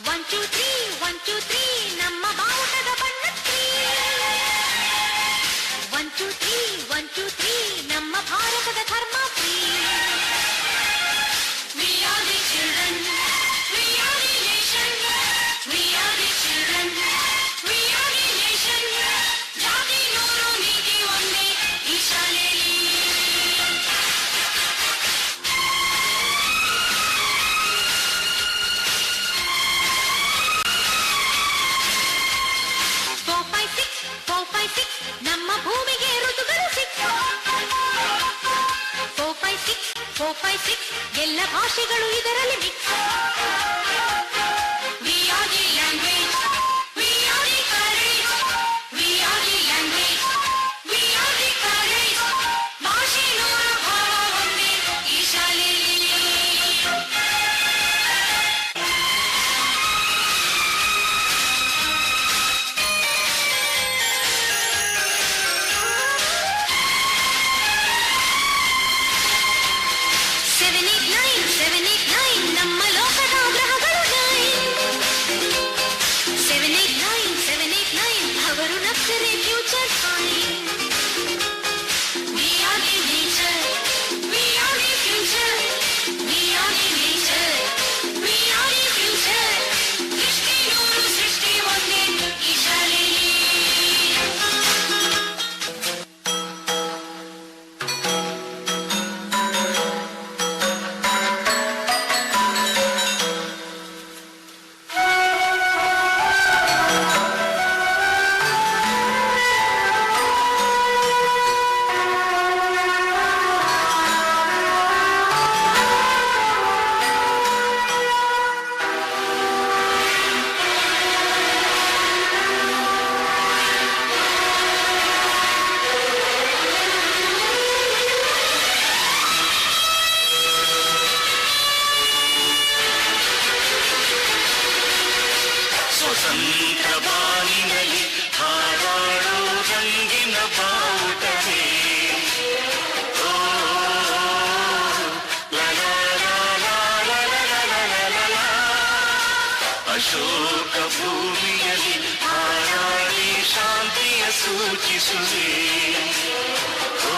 1 2 3 1 2 3 ನಮ್ಮ ಬಾವುಟದ ಬಣ್ಣ 3 1 2 3 1 2 3 ನಮ್ಮ ಭಾರತದ ಧರ್ಮ free We are the children We are the nation We are the children We are the nation ಜಾತಿ ನೂರು ನೀತಿ ಒಂದೇ ಈ ಶಾಲೆಯಲ್ಲಿ 4 5 6 ನಮ್ಮ ಭೂಮಿಗೆ ಋತುಗಳು 4 5 6 ಎಲ್ಲ ಭಾಷೆಗಳು ಇದರಲ್ಲಿ mix We are the language We are the courage We are the language We are the courage ಭಾಷೆ ನೂರು ಭಾವ ಒಂದೇ ಈ ಶಾಲೆಯಲ್ಲಿ ನಮ್ಮ ಲೋಕದ ಗ್ರಹಗಳು 789 ಅವರು ನಕ್ಷರೆ future fine We are the nature We are the future We are the nature We are the future ಸೃಷ್ಟಿ ನೂರು ಸೃಷ್ಟಿ ಒಂದೇ ಈ ಶಾಲೆಯಲ್ಲಿ ಸ್ವತಂತ್ರ ಬಾನಿನಲ್ಲಿ ಹಾರಾಡೋ ರಂಗಿನ ಬಾವುಟವೇ ಓ ಅಶೋಕ ಭೂಮಿಯಲ್ಲಿ ಹಾರಾಡಿ ಶಾಂತಿಯ ಸೂಚಿಸುವೆ ಓ